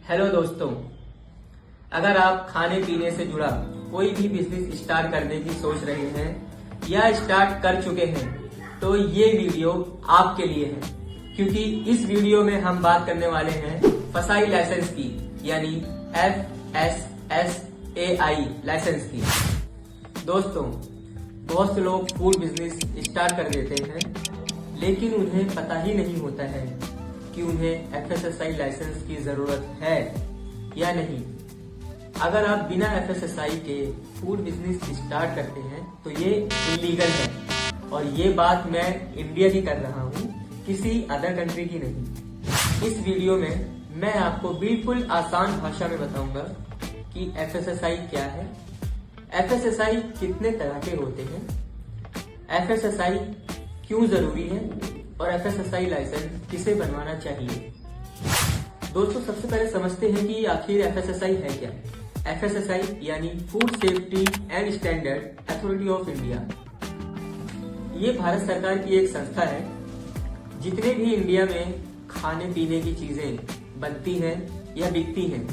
Hello दोस्तों, अगर आप खाने पीने से जुड़ा कोई भी बिजनेस स्टार्ट करने की सोच रहे हैं या स्टार्ट कर चुके हैं तो ये वीडियो आपके लिए है, क्योंकि इस वीडियो में हम बात करने वाले हैं फसाई लाइसेंस की, यानी FSSAI लाइसेंस की। दोस्तों, बहुत से लोग फूड बिजनेस स्टार्ट कर देते हैं लेकिन उन्हें पता ही नहीं होता है कि उन्हें FSSAI लाइसेंस की जरूरत है या नहीं। अगर आप बिना FSSAI के फूड बिजनेस स्टार्ट करते हैं तो ये इलीगल है, और ये बात मैं इंडिया की कर रहा हूँ, किसी अदर कंट्री की नहीं। इस वीडियो में मैं आपको बिल्कुल आसान भाषा में बताऊंगा कि FSSAI क्या है, FSSAI कितने तरह के होते हैं, FSSAI क्यों जरूरी है और FSSAI लाइसेंस किसे बनवाना चाहिए। दोस्तों, सबसे पहले समझते हैं कि आखिर FSSAI है क्या। FSSAI यानी food safety and standard authority of India. ये भारत सरकार की एक संस्था है। जितने भी इंडिया में खाने पीने की चीजें बनती हैं या बिकती हैं,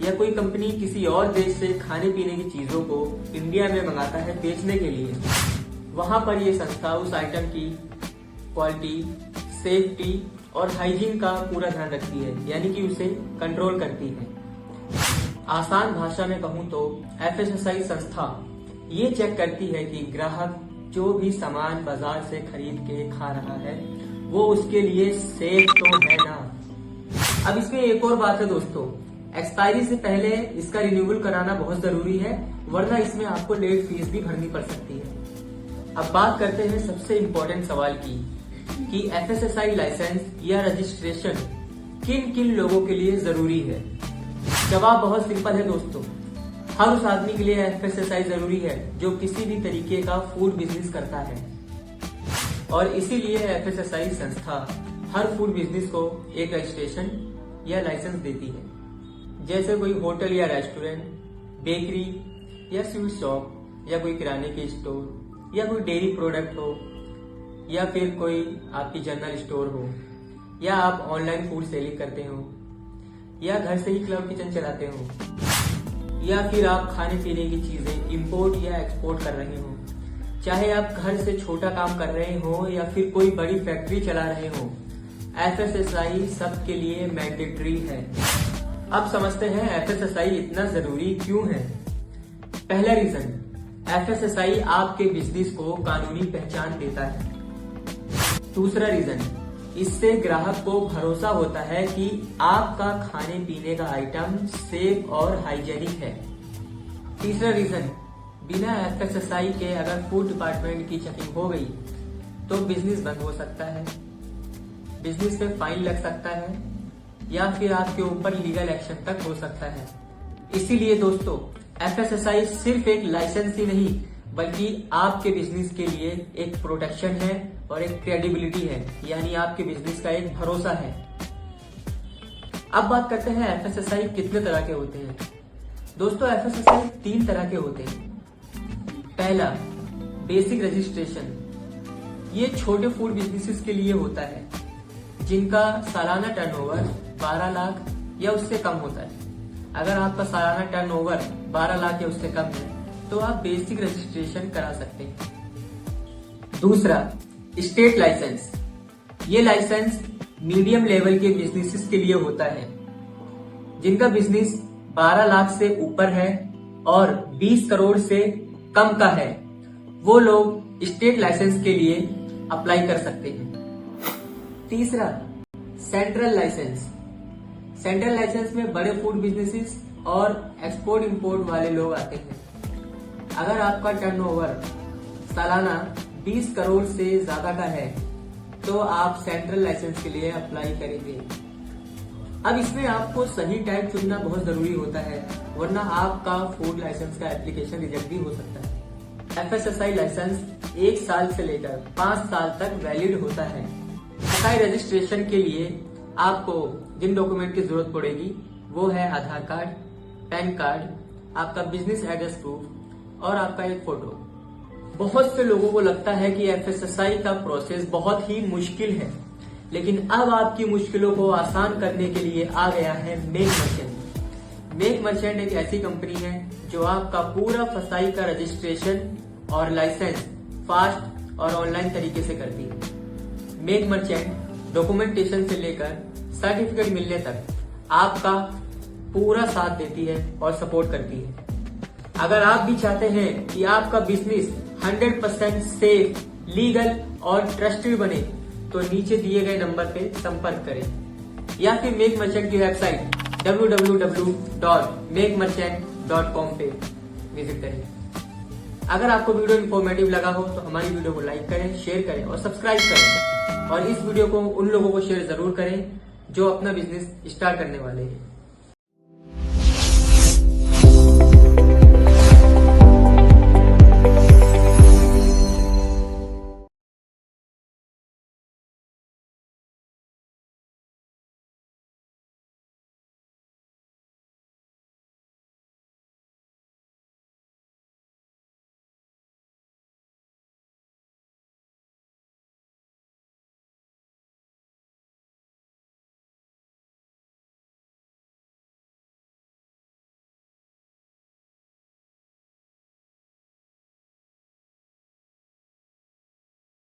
या कोई कंपनी किसी और देश से खाने पीने की चीजों को इंडिया में मंगाता है बेचने के लिए, वहां पर ये संस्था उस आइटम की क्वालिटी, सेफ्टी और हाइजीन का पूरा ध्यान रखती है, यानी कि उसे कंट्रोल करती है। आसान भाषा में कहूं तो FSSAI संस्था ये चेक करती है कि ग्राहक जो भी सामान बाजार से खरीद के खा रहा है वो उसके लिए सेफ तो है ना। अब इसमें एक और बात है दोस्तों, एक्सपायरी से पहले इसका रिन्यूअल कराना बहुत जरूरी है, वरना इसमें आपको लेट फीस भी भरनी पड़ सकती है। अब बात करते हैं सबसे इम्पोर्टेंट सवाल की कि FSSAI लाइसेंस या रजिस्ट्रेशन किन किन लोगों के लिए जरूरी है। जवाब बहुत सिंपल है दोस्तों, हर उस आदमी के लिए FSSAI जरूरी है जो किसी भी तरीके का फूड बिजनेस करता है, और इसीलिए FSSAI संस्था हर फूड बिजनेस को एक रजिस्ट्रेशन या लाइसेंस देती है। जैसे कोई होटल या रेस्टोरेंट, बेकरी या स्वीट शॉप, या कोई किराने की स्टोर, या कोई डेयरी प्रोडक्ट हो, या फिर कोई आपकी जनरल स्टोर हो, या आप ऑनलाइन फूड सेलिंग करते हो, या घर से ही क्लाउड किचन चलाते हो, या फिर आप खाने पीने की चीजें इंपोर्ट या एक्सपोर्ट कर रहे हो, चाहे आप घर से छोटा काम कर रहे हो या फिर कोई बड़ी फैक्ट्री चला रहे हो, FSSAI सबके लिए मैंडेटरी है। अब समझते हैं FSSAI इतना जरूरी क्यों है। पहला रीजन, FSSAI आपके बिजनेस को कानूनी पहचान देता है। दूसरा रीजन, इससे ग्राहक को भरोसा होता है कि आपका खाने पीने का आइटम सेफ और हाइजेनिक है। तीसरा रीजन, बिना FSSAI के अगर फूड डिपार्टमेंट की चेकिंग हो गई तो बिजनेस बंद हो सकता है, बिजनेस पे फाइन लग सकता है, या फिर आपके ऊपर लीगल एक्शन तक हो सकता है। इसीलिए दोस्तों, FSSAI सिर्फ एक लाइसेंस ही नहीं बल्कि आपके बिजनेस के लिए एक प्रोटेक्शन है और एक क्रेडिबिलिटी है, यानी आपके बिजनेस का एक भरोसा है। अब बात करते हैं FSSAI कितने तरह के होते हैं। दोस्तों, FSSAI 3 तरह के होते हैं। पहला, बेसिक रजिस्ट्रेशन। ये छोटे फूड बिजनेसेस के लिए होता है जिनका सालाना टर्नओवर 12 लाख या उससे कम होता है। अगर आपका सालाना टर्नओवर 12 लाख या उससे कम है तो आप बेसिक रजिस्ट्रेशन करा सकते हैं। दूसरा, स्टेट लाइसेंस। ये लाइसेंस मीडियम लेवल के बिजनेसेस के लिए होता है जिनका बिजनेस 12 लाख से ऊपर है और 20 करोड़ से कम का है, वो लोग स्टेट लाइसेंस के लिए अप्लाई कर सकते हैं। तीसरा, सेंट्रल लाइसेंस। सेंट्रल लाइसेंस में बड़े फूड बिजनेसेस और एक्सपोर्ट इंपोर्ट वाले लोग आते हैं। अगर आपका टर्नओवर सालाना 20 करोड़ से ज्यादा का है तो आप सेंट्रल लाइसेंस के लिए अप्लाई करेंगे। अब इसमें आपको सही टाइम चुनना बहुत जरूरी होता है, वरना आपका फूड लाइसेंस का एप्लीकेशन रिजेक्ट भी हो सकता है। FSSAI लाइसेंस 1 साल से लेकर 5 साल तक वैलिड होता है। FSSAI रजिस्ट्रेशन के लिए आपको जिन डॉक्यूमेंट की जरूरत पड़ेगी वो है आधार कार्ड, पैन कार्ड, आपका बिजनेस एड्रेस प्रूफ और आपका एक फोटो। बहुत से लोगों को लगता है कि FSSAI का प्रोसेस बहुत ही मुश्किल है, लेकिन अब आपकी मुश्किलों को आसान करने के लिए आ गया है मेक मर्चेंट। मेक मर्चेंट एक ऐसी कंपनी है जो आपका पूरा फसाई का रजिस्ट्रेशन और लाइसेंस फास्ट और ऑनलाइन तरीके से करती है। मेक मर्चेंट डॉक्यूमेंटेशन से लेकर सर्टिफिकेट मिलने तक आपका पूरा साथ देती है और सपोर्ट करती है। अगर आप भी चाहते हैं कि आपका बिजनेस 100% सेफ, लीगल और ट्रस्टेड बने तो नीचे दिए गए नंबर पे संपर्क करें या फिर मेक मर्चेंट की वेबसाइट www.makemerchant.com पे विजिट करें। अगर आपको वीडियो इन्फॉर्मेटिव लगा हो तो हमारी वीडियो को लाइक करें, शेयर करें और सब्सक्राइब करें और इस वीडियो को उन लोगों को शेयर जरूर करें जो अपना बिजनेस स्टार्ट करने वाले हैं।